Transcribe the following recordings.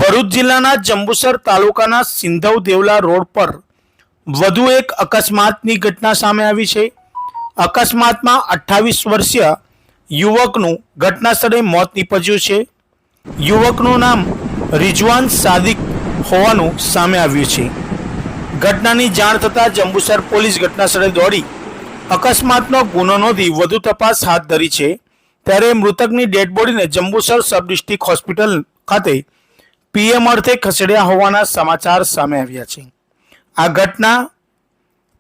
ભરૂચ જિલ્લાના જંબુસર તાલુકાના સિંધવ દેવલા રોડ પર વધુ એક અકસ્માતની ઘટના સામે આવી છે। અકસ્માતમાં 28 વર્ષીય યુવકનું ઘટનાસ્થળે મોત નીપજ્યું છે। યુવકનું નામ રિઝવાન સાદિક હોવાનું સામે આવ્યું છે। ઘટનાની જાણ થતાં જંબુસર પોલીસ ઘટનાસ્થળે દોડી અકસ્માતનો ગુનો નોંધી વધુ તપાસ હાથ ધરી છે। ત્યારે મૃતકની ડેડ બોડીને જંબુસર સબ ડિસ્ટ્રિક્ટ હોસ્પિટલ ખાતે પીએમ અર્થે ખસેડ્યા હોવાના સમાચાર સામે આવ્યા છે। આ ઘટના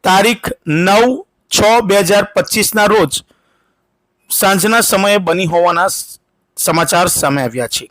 તારીખ 9/6/2025 રોજ સાંજના સમયે બની હોવાના સમાચાર સામે આવ્યા છે।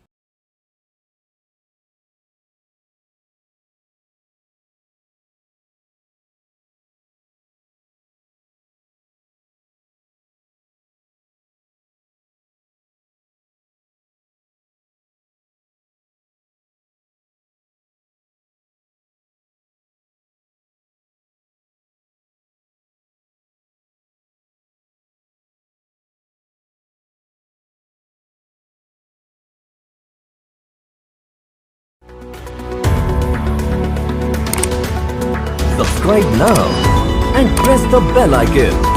Subscribe now and press the bell icon.